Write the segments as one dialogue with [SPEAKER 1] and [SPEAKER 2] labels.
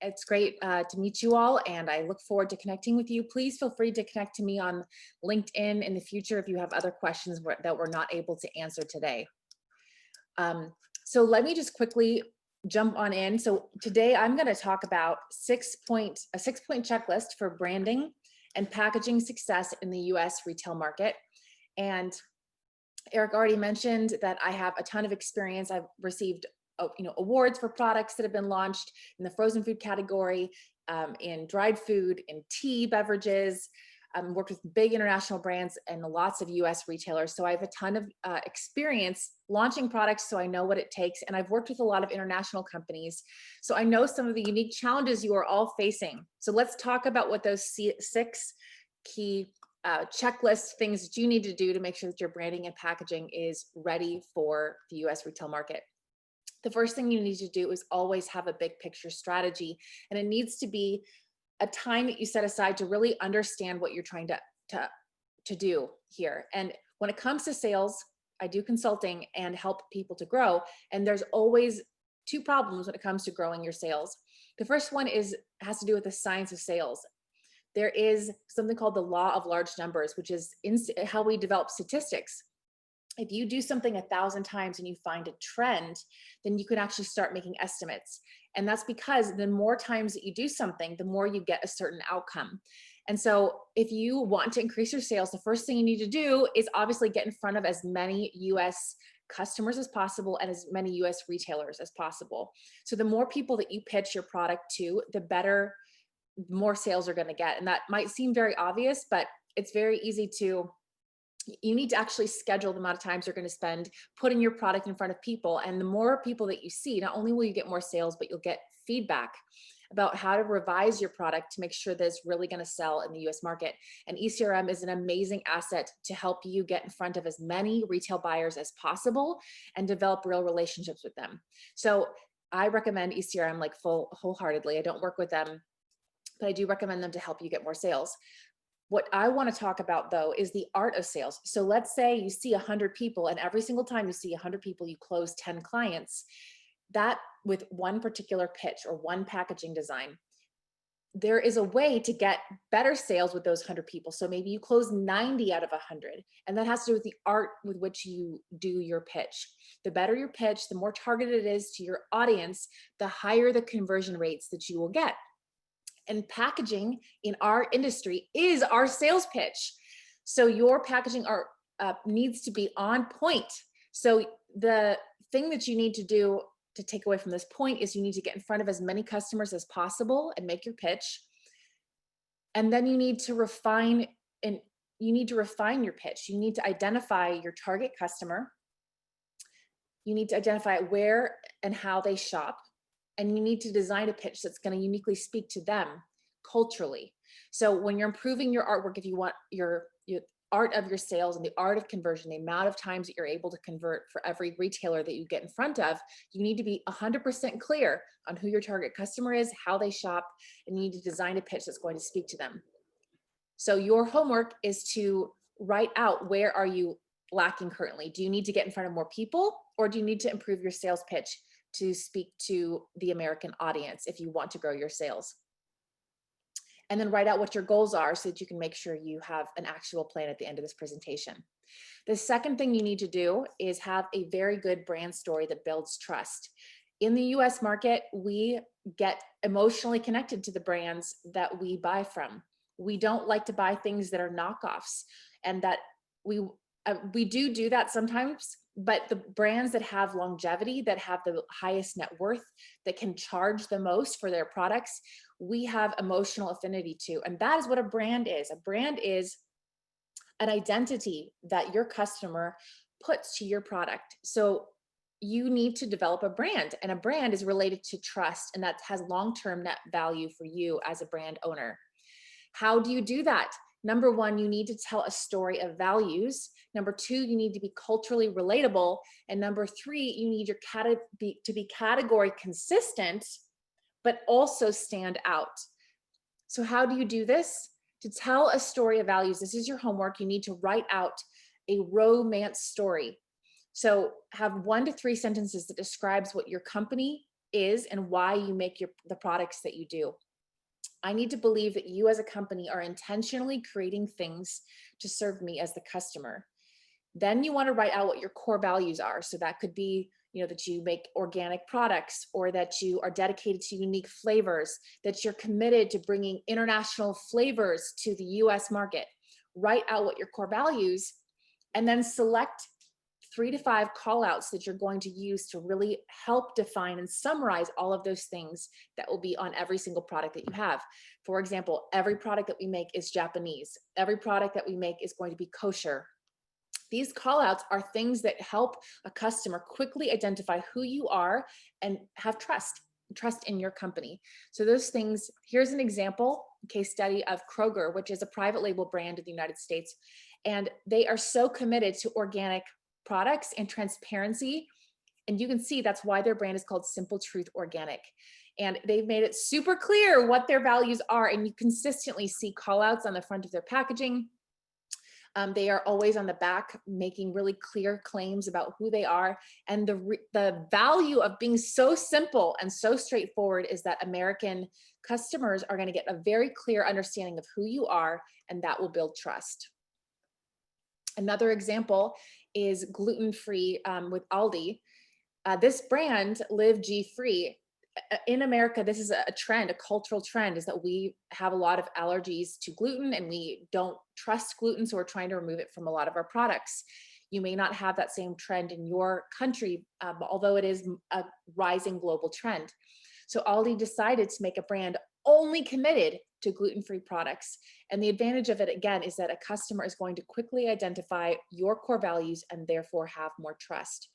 [SPEAKER 1] It's great to meet you all, and I look forward to connecting with you. Please feel free to connect to me on LinkedIn in the future if you have other questions that we're not able to answer today. So let me just quickly jump on in. So today I'm going to talk about a six-point checklist for branding and packaging success in the US retail market. And Eric already mentioned that I have a ton of experience. I've received awards for products that have been launched in the frozen food category, in dried food, in tea beverages, worked with big international brands and lots of US retailers. So I have a ton of experience launching products, so I know what it takes. And I've worked with a lot of international companies, so I know some of the unique challenges you are all facing. So let's talk about what those six key checklist things that you need to do to make sure that your branding and packaging is ready for the US retail market. The first thing you need to do is always have a big picture strategy, and it needs to be a time that you set aside to really understand what you're trying to do here. And when it comes to sales, I do consulting and help people to grow, and there's always two problems when it comes to growing your sales. The first one has to do with the science of sales. There is something called the law of large numbers, which is how we develop statistics. If you do something 1,000 times and you find a trend, then you can actually start making estimates. And that's because the more times that you do something, the more you get a certain outcome. And so if you want to increase your sales, the first thing you need to do is obviously get in front of as many US customers as possible and as many US retailers as possible. So the more people that you pitch your product to, the more sales are going to get. And that might seem very obvious, but it's very easy to. You need to actually schedule the amount of times you're going to spend putting your product in front of people. And the more people that you see, not only will you get more sales, but you'll get feedback about how to revise your product to make sure that it's really going to sell in the US market. And ECRM is an amazing asset to help you get in front of as many retail buyers as possible and develop real relationships with them. So I recommend ECRM like wholeheartedly. I don't work with them, but I do recommend them to help you get more sales. What I want to talk about though is the art of sales. So let's say you see 100 people, and every single time you see 100 people, you close 10 clients. That with one particular pitch or one packaging design, there is a way to get better sales with those 100 people. So maybe you close 90 out of 100, and that has to do with the art with which you do your pitch. The better your pitch, the more targeted it is to your audience, the higher the conversion rates that you will get. And packaging in our industry is our sales pitch. So your packaging art needs to be on point. So the thing that you need to do to take away from this point is you need to get in front of as many customers as possible and make your pitch. And then you need to refine your pitch. You need to identify your target customer. You need to identify where and how they shop. And you need to design a pitch that's going to uniquely speak to them culturally. So when you're improving your artwork, if you want your art of your sales and the art of conversion, the amount of times that you're able to convert for every retailer that you get in front of, you need to be 100% clear on who your target customer is, how they shop, and you need to design a pitch that's going to speak to them. So your homework is to write out, where are you lacking currently? Do you need to get in front of more people, or do you need to improve your sales pitch to speak to the American audience if you want to grow your sales? And then write out what your goals are so that you can make sure you have an actual plan at the end of this presentation. The second thing you need to do is have a very good brand story that builds trust. In the US market, we get emotionally connected to the brands that we buy from. We don't like to buy things that are knockoffs, and that we do that sometimes, but the brands that have longevity, that have the highest net worth, that can charge the most for their products, we have emotional affinity to. And that is what a brand is. A brand is an identity that your customer puts to your product. So you need to develop a brand, and a brand is related to trust, and that has long-term net value for you as a brand owner. How do you do that? Number one, you need to tell a story of values. Number two, you need to be culturally relatable. And number three, you need to be category consistent, but also stand out. So how do you do this? To tell a story of values, this is your homework. You need to write out a romance story. So have 1 to 3 sentences that describes what your company is and why you make the products that you do. I need to believe that you as a company are intentionally creating things to serve me as the customer. Then you want to write out what your core values are. So that could be, that you make organic products, or that you are dedicated to unique flavors, that you're committed to bringing international flavors to the US market. Write out what your core values, and then select 3 to 5 call outs that you're going to use to really help define and summarize all of those things that will be on every single product that you have. For example, every product that we make is Japanese. Every product that we make is going to be kosher. These call outs are things that help a customer quickly identify who you are and have trust in your company. So those things, here's an example case study of Kroger, which is a private label brand in the United States. And they are so committed to organic products and transparency. And you can see that's why their brand is called Simple Truth Organic. And they've made it super clear what their values are. And you consistently see call outs on the front of their packaging. They are always on the back making really clear claims about who they are. And the value of being so simple and so straightforward is that American customers are going to get a very clear understanding of who you are, and that will build trust. Another example is gluten-free with Aldi. This brand, Live G-Free, in America, this is a trend, a cultural trend, is that we have a lot of allergies to gluten and we don't trust gluten, so we're trying to remove it from a lot of our products. You may not have that same trend in your country, although it is a rising global trend. So Aldi decided to make a brand only committed to gluten-free products. And the advantage of it, again, is that a customer is going to quickly identify your core values and therefore have more trust.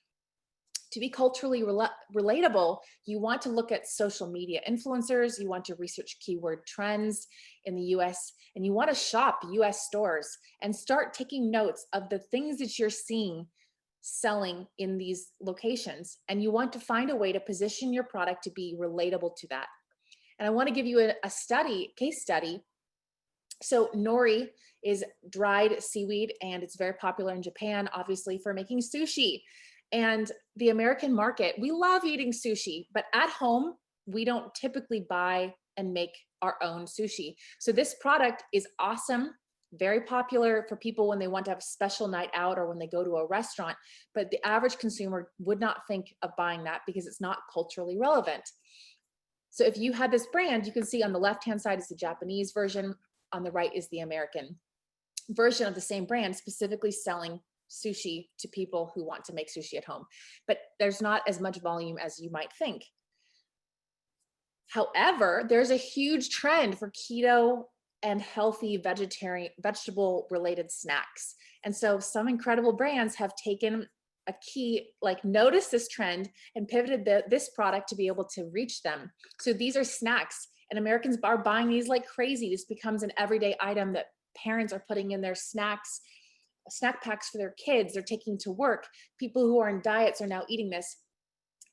[SPEAKER 1] To be culturally relatable, you want to look at social media influencers, you want to research keyword trends in the US, and you want to shop US stores and start taking notes of the things that you're seeing selling in these locations. And you want to find a way to position your product to be relatable to that. And I want to give you a case study. So nori is dried seaweed, and it's very popular in Japan, obviously, for making sushi. And the American market, we love eating sushi, but at home, we don't typically buy and make our own sushi. So this product is awesome, very popular for people when they want to have a special night out or when they go to a restaurant, but the average consumer would not think of buying that because it's not culturally relevant. So if you had this brand, you can see on the left-hand side is the Japanese version, on the right is the American version of the same brand, specifically selling sushi to people who want to make sushi at home. But there's not as much volume as you might think. However, there's a huge trend for keto and healthy vegetable related snacks. And so some incredible brands have taken a key, noticed this trend and pivoted this product to be able to reach them. So these are snacks, and Americans are buying these like crazy. This becomes an everyday item that parents are putting in their snack packs for their kids. They're taking to work. People who are in diets are now eating this.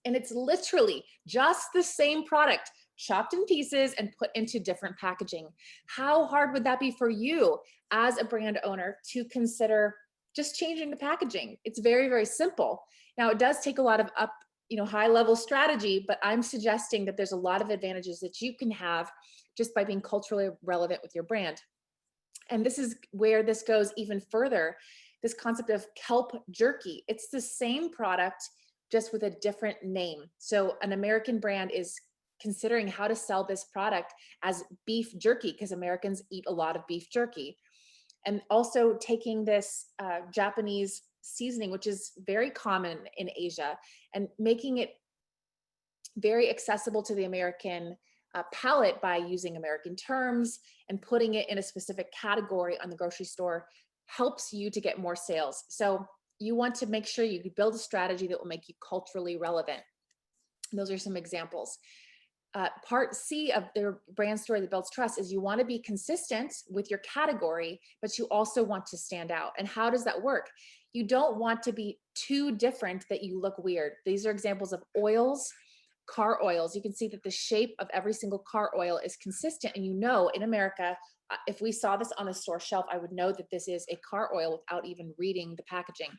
[SPEAKER 1] And it's literally just the same product chopped in pieces and put into different packaging. How hard would that be for you as a brand owner to consider just changing the packaging? It's very, very simple. Now, it does take a lot of high level strategy, but I'm suggesting that there's a lot of advantages that you can have just by being culturally relevant with your brand. And this is where this goes even further, this concept of kelp jerky. It's the same product, just with a different name. So an American brand is considering how to sell this product as beef jerky, because Americans eat a lot of beef jerky. And also taking this Japanese seasoning, which is very common in Asia, and making it very accessible to the American palate by using American terms and putting it in a specific category on the grocery store helps you to get more sales. So you want to make sure you build a strategy that will make you culturally relevant. And those are some examples. Part C of their brand story that builds trust is you want to be consistent with your category, but you also want to stand out. And how does that work? You don't want to be too different that you look weird. These are examples of oils, car oils. You can see that the shape of every single car oil is consistent. And in America, if we saw this on a store shelf, I would know that this is a car oil without even reading the packaging.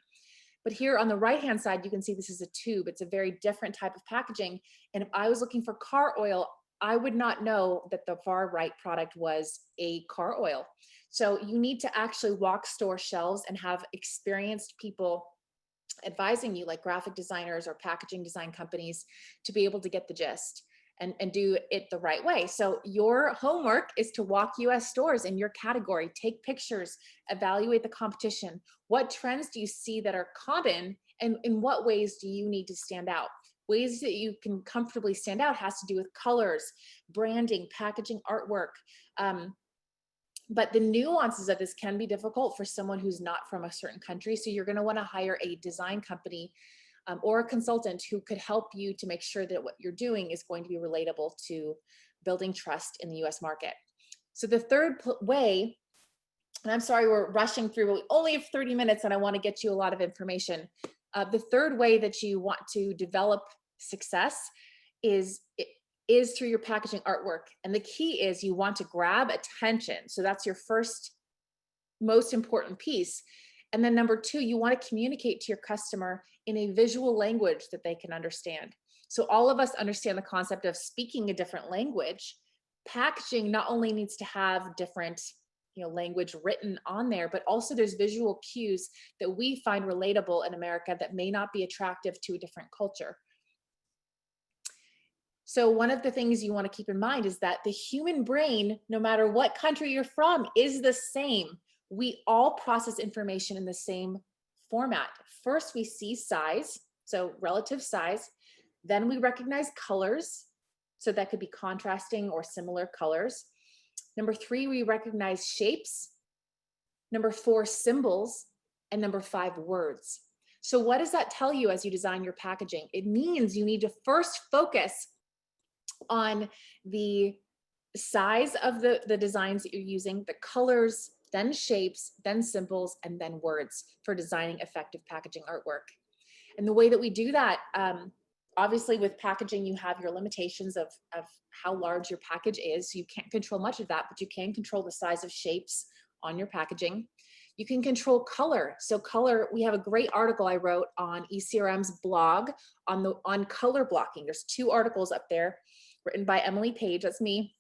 [SPEAKER 1] But here on the right-hand side, you can see this is a tube. It's a very different type of packaging. And if I was looking for car oil, I would not know that the far right product was a car oil. So you need to actually walk store shelves and have experienced people advising you, like graphic designers or packaging design companies, to be able to get the gist and do it the right way. So your homework is to walk US stores in your category, take pictures, evaluate the competition. What trends do you see that are common, and in what ways do you need to stand out? Ways that you can comfortably stand out has to do with colors, branding, packaging, artwork. But the nuances of this can be difficult for someone who's not from a certain country. So you're going to want to hire a design company or a consultant who could help you to make sure that what you're doing is going to be relatable to building trust in the US market. So the third way, and I'm sorry we're rushing through, but we only have 30 minutes and I want to get you a lot of information. The third way that you want to develop success is through your packaging artwork. And the key is you want to grab attention. So that's your first most important piece. And then number two, you want to communicate to your customer in a visual language that they can understand. So all of us understand the concept of speaking a different language. Packaging not only needs to have different language written on there, but also there's visual cues that we find relatable in America that may not be attractive to a different culture. So one of the things you want to keep in mind is that the human brain, no matter what country you're from, is the same. We all process information in the same format. First, we see size, so relative size. Then we recognize colors. So that could be contrasting or similar colors. Number three, we recognize shapes. Number four, symbols. And number five, words. So what does that tell you as you design your packaging? It means you need to first focus on the size of the designs that you're using, the colors, then shapes, then symbols, and then words for designing effective packaging artwork. And the way that we do that, obviously with packaging, you have your limitations of how large your package is. So you can't control much of that, but you can control the size of shapes on your packaging. You can control color. So color, we have a great article I wrote on ECRM's blog on color blocking. There's 2 articles up there written by Emily Page, that's me,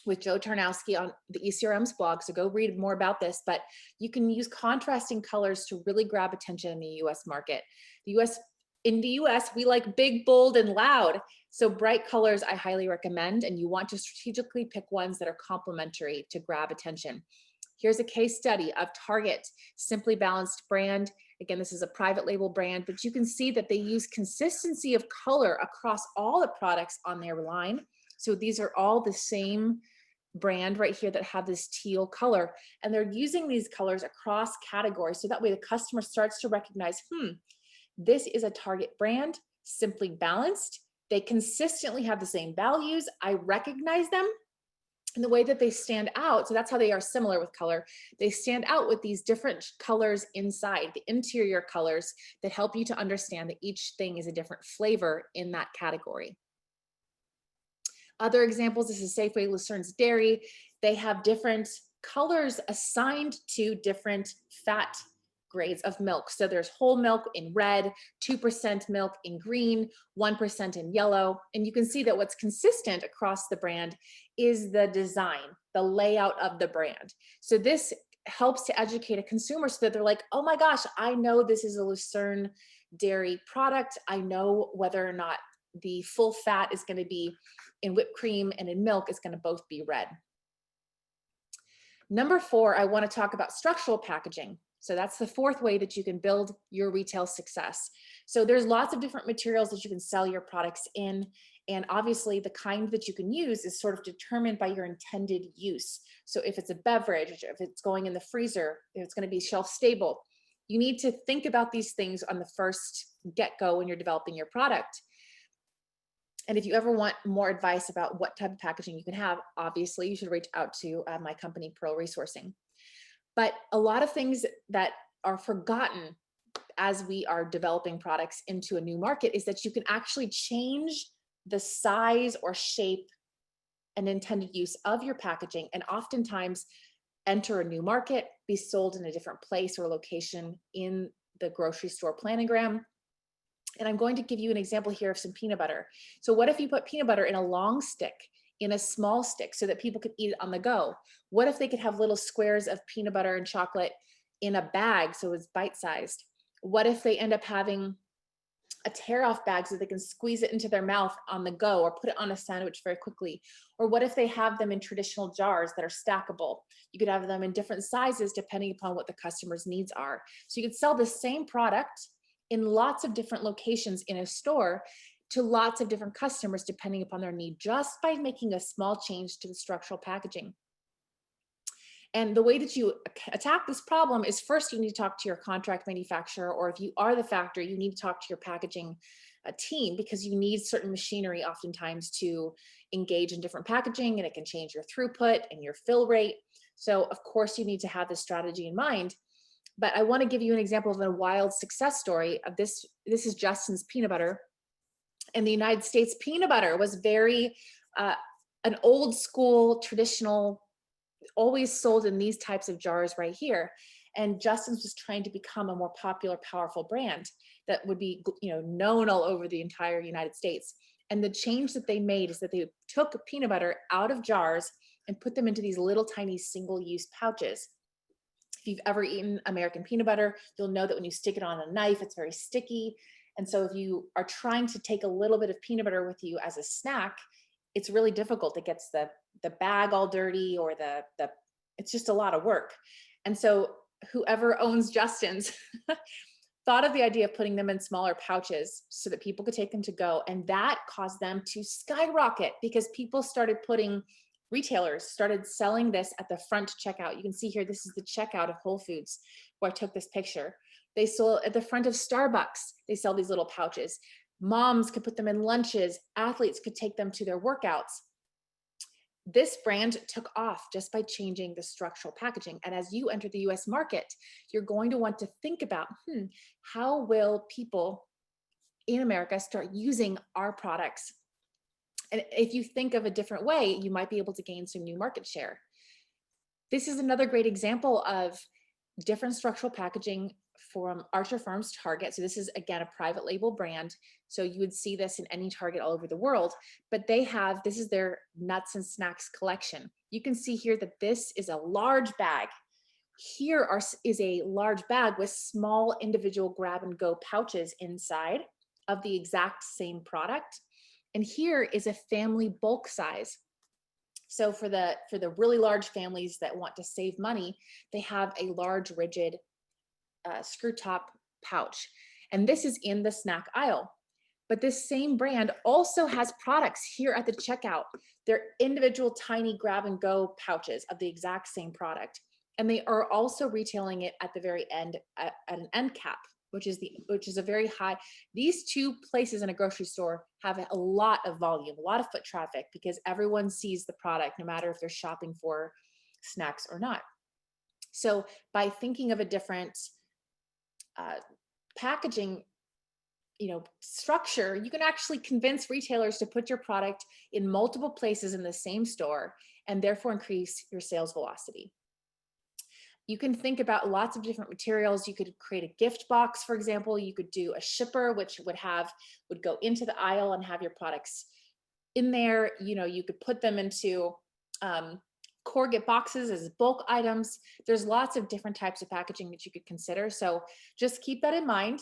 [SPEAKER 1] with Joe Tarnowski on the ECRM's blog. So go read more about this, but you can use contrasting colors to really grab attention in the US market. In the US, we like big, bold, and loud. So bright colors I highly recommend, and you want to strategically pick ones that are complementary to grab attention. Here's a case study of Target Simply Balanced brand. Again, this is a private label brand, but you can see that they use consistency of color across all the products on their line. So these are all the same brand right here that have this teal color, and they're using these colors across categories. So that way the customer starts to recognize, this is a Target brand, Simply Balanced. They consistently have the same values. I recognize them. And the way that they stand out, so that's how they are similar with color. They stand out with these different colors inside, the interior colors that help you to understand that each thing is a different flavor in that category. Other examples, this is Safeway Lucerne's Dairy. They have different colors assigned to different fat grades of milk. So there's whole milk in red, 2% milk in green, 1% in yellow. And you can see that what's consistent across the brand is the design, the layout of the brand. So this helps to educate a consumer so that they're like, oh my gosh, I know this is a Lucerne dairy product. I know whether or not the full fat is going to be in whipped cream and in milk is going to both be red. Number 4, I want to talk about structural packaging. So that's the 4th way that you can build your retail success. So there's lots of different materials that you can sell your products in. And obviously the kind that you can use is sort of determined by your intended use. So if it's a beverage, if it's going in the freezer, if it's going to be shelf stable, you need to think about these things on the first get-go when you're developing your product. And if you ever want more advice about what type of packaging you can have, obviously you should reach out to my company, Pearl Resourcing. But a lot of things that are forgotten as we are developing products into a new market is that you can actually change the size or shape and intended use of your packaging, and oftentimes enter a new market, be sold in a different place or location in the grocery store planogram. And I'm going to give you an example here of some peanut butter. So what if you put peanut butter in a long stick, in a small stick, so that people could eat it on the go? What if they could have little squares of peanut butter and chocolate in a bag so it's bite-sized? What if they end up having a tear-off bag so they can squeeze it into their mouth on the go, or put it on a sandwich very quickly? Or what if they have them in traditional jars that are stackable? You could have them in different sizes depending upon what the customer's needs are. So you could sell the same product in lots of different locations in a store to lots of different customers depending upon their need, just by making a small change to the structural packaging. And the way that you attack this problem is, first you need to talk to your contract manufacturer, or if you are the factory, you need to talk to your packaging team, because you need certain machinery oftentimes to engage in different packaging, and it can change your throughput and your fill rate. So of course you need to have this strategy in mind. But I want to give you an example of a wild success story of this. This is Justin's peanut butter. In the United States, peanut butter was very an old school, traditional, always sold in these types of jars right here. And Justin's was trying to become a more popular, powerful brand that would be, known all over the entire United States. And the change that they made is that they took peanut butter out of jars and put them into these little tiny single-use pouches. If you've ever eaten American peanut butter, you'll know that when you stick it on a knife, it's very sticky. And so if you are trying to take a little bit of peanut butter with you as a snack, it's really difficult. It gets the bag all dirty, or it's just a lot of work. And so whoever owns Justin's thought of the idea of putting them in smaller pouches so that people could take them to go. And that caused them to skyrocket, because retailers started selling this at the front checkout. You can see here, this is the checkout of Whole Foods where I took this picture. They sold at the front of Starbucks. They sell these little pouches. Moms could put them in lunches. Athletes could take them to their workouts. This brand took off just by changing the structural packaging. And as you enter the US market, you're going to want to think about, how will people in America start using our products? And if you think of a different way, you might be able to gain some new market share. This is another great example of different structural packaging from Archer Farms Target. So this is, again, a private label brand. So you would see this in any Target all over the world, but this is their nuts and snacks collection. You can see here that this is a large bag. Here is a large bag with small individual grab and go pouches inside of the exact same product. And here is a family bulk size. So for the really large families that want to save money, they have a large rigid screw top pouch. And this is in the snack aisle. But this same brand also has products here at the checkout. They're individual tiny grab and go pouches of the exact same product. And they are also retailing it at the very end at an end cap, which is a very high. These two places in a grocery store have a lot of volume, a lot of foot traffic, because everyone sees the product, no matter if they're shopping for snacks or not. So by thinking of a different packaging, structure, you can actually convince retailers to put your product in multiple places in the same store, and therefore increase your sales velocity. You can think about lots of different materials. You could create a gift box, for example. You could do a shipper, which would go into the aisle and have your products in there. You could put them into corrugate boxes as bulk items. There's lots of different types of packaging that you could consider. So just keep that in mind.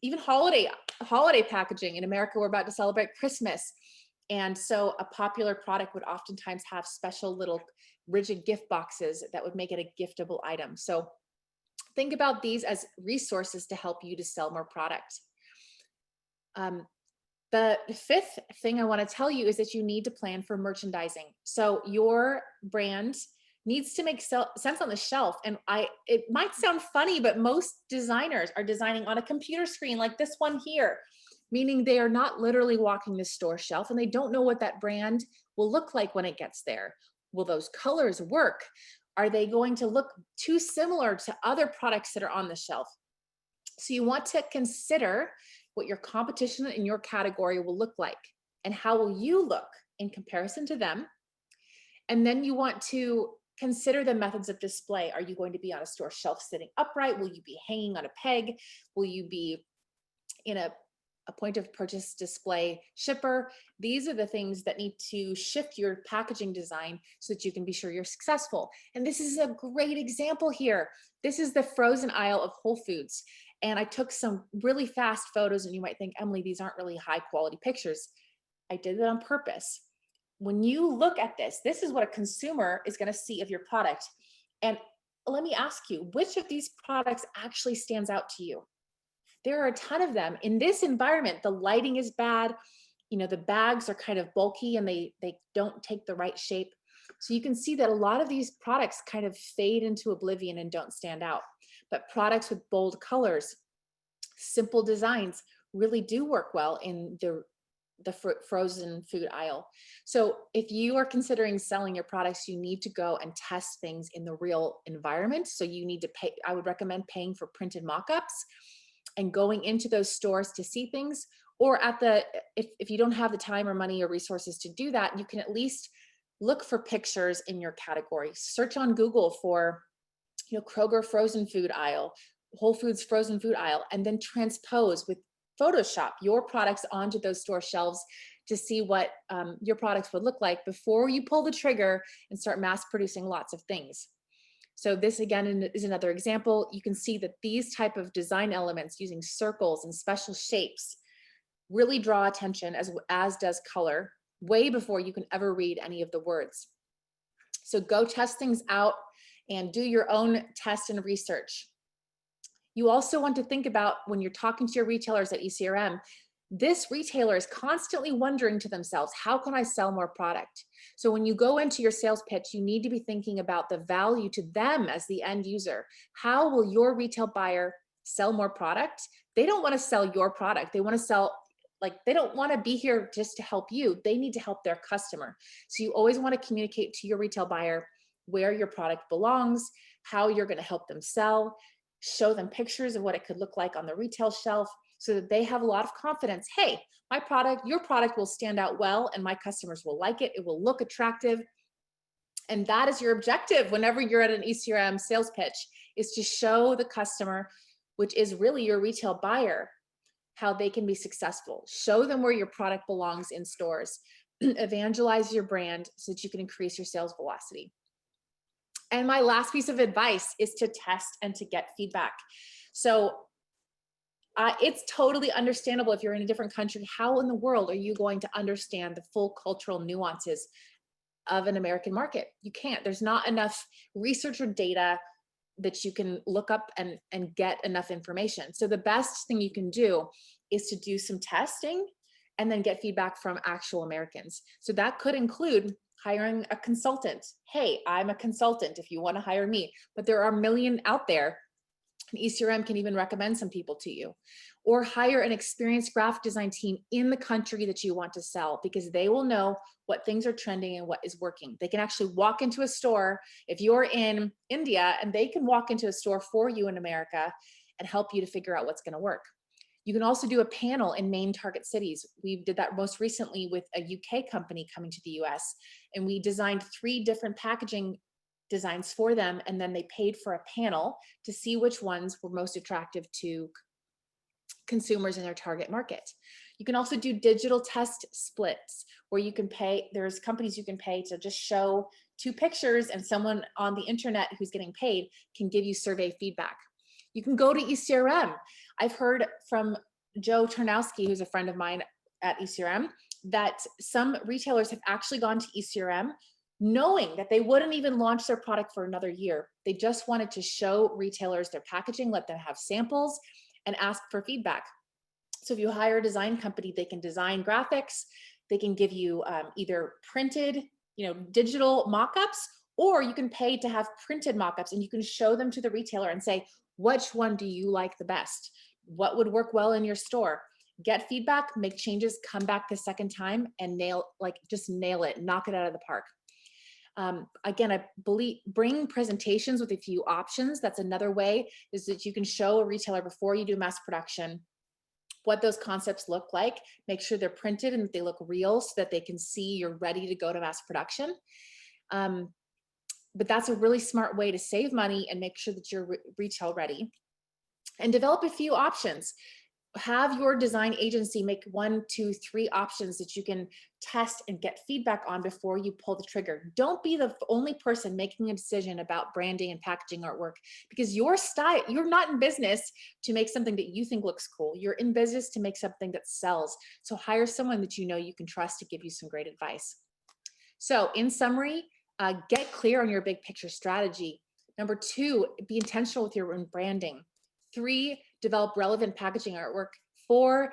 [SPEAKER 1] Even holiday packaging. In America, we're about to celebrate Christmas. And so a popular product would oftentimes have special little rigid gift boxes that would make it a giftable item. So think about these as resources to help you to sell more product. The fifth thing I want to tell you is that you need to plan for merchandising. So your brand needs to make sense on the shelf. And it might sound funny, but most designers are designing on a computer screen like this one here, meaning they are not literally walking the store shelf, and they don't know what that brand will look like when it gets there. Will those colors work? Are they going to look too similar to other products that are on the shelf? So you want to consider what your competition in your category will look like, and how will you look in comparison to them. And then you want to consider the methods of display. Are you going to be on a store shelf sitting upright? Will you be hanging on a peg? Will you be in a point of purchase display shipper? These are the things that need to shift your packaging design so that you can be sure you're successful. And this is a great example here. This is the frozen aisle of Whole Foods. And I took some really fast photos, and you might think, Emily, these aren't really high quality pictures. I did it on purpose. When you look at this, this is what a consumer is going to see of your product. And let me ask you, which of these products actually stands out to you? There are a ton of them. In this environment, the lighting is bad. You know, the bags are kind of bulky and they don't take the right shape. So you can see that a lot of these products kind of fade into oblivion and don't stand out. But products with bold colors, simple designs really do work well in the frozen food aisle. So if you are considering selling your products, you need to go and test things in the real environment. So you need to pay, I would recommend paying for printed mock-ups and going into those stores to see things. Or at the, if you don't have the time or money or resources to do that, you can at least look for pictures in your category. Search on Google for, you know, Kroger frozen food aisle, Whole Foods frozen food aisle, and then transpose with Photoshop your products onto those store shelves to see what your products would look like before you pull the trigger and start mass producing lots of things. So this again is another example. You can see that these type of design elements using circles and special shapes really draw attention, as does color, way before you can ever read any of the words. So go test things out and do your own test and research. You also want to think about when you're talking to your retailers at ECRM, this retailer is constantly wondering to themselves, how can I sell more product? So when you go into your sales pitch, you need to be thinking about the value to them as the end user. How will your retail buyer sell more product? They don't want to sell your product. They want to sell, like, they don't want to be here just to help you. They need to help their customer. So you always want to communicate to your retail buyer where your product belongs, how you're going to help them sell, show them pictures of what it could look like on the retail shelf so that they have a lot of confidence. Hey, my product, your product will stand out well and my customers will like it. It will look attractive. And that is your objective whenever you're at an ECRM sales pitch, is to show the customer, which is really your retail buyer, how they can be successful. Show them where your product belongs in stores. Evangelize your brand so that you can increase your sales velocity. And my last piece of advice is to test and to get feedback. So it's totally understandable if you're in a different country. How in the world are you going to understand the full cultural nuances of an American market? You can't. There's not enough research or data that you can look up and get enough information. So the best thing you can do is to do some testing and then get feedback from actual Americans. So that could include hiring a consultant. Hey, I'm a consultant if you want to hire me, but there are a million out there. And ECRM can even recommend some people to you. Or hire an experienced graphic design team in the country that you want to sell, because they will know what things are trending and what is working. They can actually walk into a store if you're in India, and they can walk into a store for you in America and help you to figure out what's going to work. You can also do a panel in main target cities. We did that most recently with a UK company coming to the US, and we designed 3 different packaging designs for them, and then they paid for a panel to see which ones were most attractive to consumers in their target market. You can also do digital test splits where you can pay, there's companies you can pay to just show 2 pictures, and someone on the internet who's getting paid can give you survey feedback. You can go to ECRM. I've heard from Joe Tarnowski, who's a friend of mine at ECRM, that some retailers have actually gone to ECRM knowing that they wouldn't even launch their product for another year. They just wanted to show retailers their packaging, let them have samples, and ask for feedback. So if you hire a design company, they can design graphics, they can give you either printed, digital mock-ups, or you can pay to have printed mock-ups, and you can show them to the retailer and say, which one do you like the best? What would work well in your store? Get feedback, make changes, come back the second time and just nail it, knock it out of the park. Again, I believe bring presentations with a few options. That's another way, is that you can show a retailer before you do mass production what those concepts look like. Make sure they're printed and that they look real so that they can see you're ready to go to mass production. but that's a really smart way to save money and make sure that you're retail ready. And develop a few options. Have your design agency make 1, 2, 3 options that you can test and get feedback on before you pull the trigger. Don't be the only person making a decision about branding and packaging artwork, because your style, you're not in business to make something that you think looks cool. You're in business to make something that sells. So hire someone that you know you can trust to give you some great advice. So in summary, get clear on your big picture strategy. Number 2, be intentional with your own branding. 3, develop relevant packaging artwork. 4,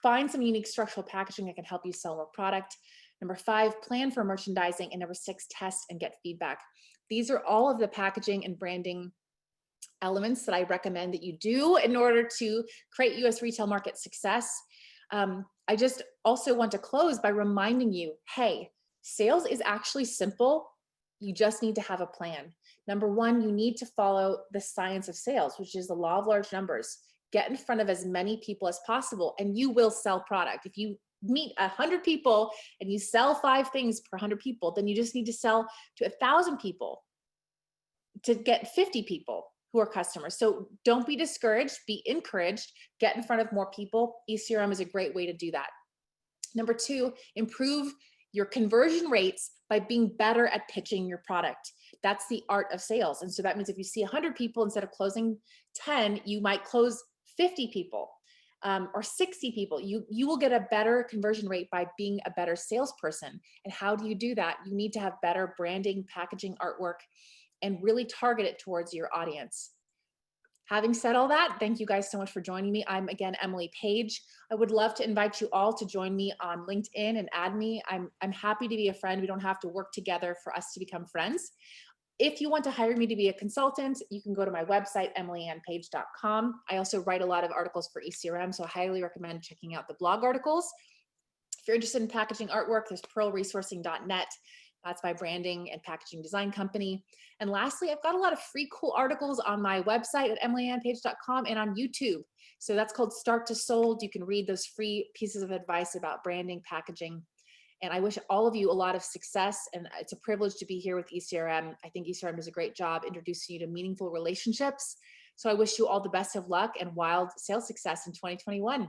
[SPEAKER 1] find some unique structural packaging that can help you sell more product. Number 5, plan for merchandising. And number 6, test and get feedback. These are all of the packaging and branding elements that I recommend that you do in order to create US retail market success. I just also want to close by reminding you, hey, sales is actually simple. You just need to have a plan. Number 1, you need to follow the science of sales, which is the law of large numbers. Get in front of as many people as possible, and you will sell product. If you meet 100 people and you sell 5 things per 100 people, then you just need to sell to 1,000 people to get 50 people who are customers. So don't be discouraged, be encouraged, get in front of more people. ECRM is a great way to do that. Number 2, improve your conversion rates by being better at pitching your product. That's the art of sales. And so that means if you see 100 people, instead of closing 10, you might close 50 people or 60 people. You will get a better conversion rate by being a better salesperson. And how do you do that? You need to have better branding, packaging, artwork, and really target it towards your audience. Having said all that, thank you guys so much for joining me. I'm again, Emily Page. I would love to invite you all to join me on LinkedIn and add me. I'm happy to be a friend. We don't have to work together for us to become friends. If you want to hire me to be a consultant, you can go to my website, emilyannpage.com. I also write a lot of articles for ECRM, so I highly recommend checking out the blog articles. If you're interested in packaging artwork, there's pearlresourcing.net. That's my branding and packaging design company. And lastly, I've got a lot of free cool articles on my website at emilyannpage.com and on YouTube. So that's called Start to Sold. You can read those free pieces of advice about branding, packaging. And I wish all of you a lot of success. And it's a privilege to be here with ECRM. I think ECRM does a great job introducing you to meaningful relationships. So I wish you all the best of luck and wild sales success in 2021.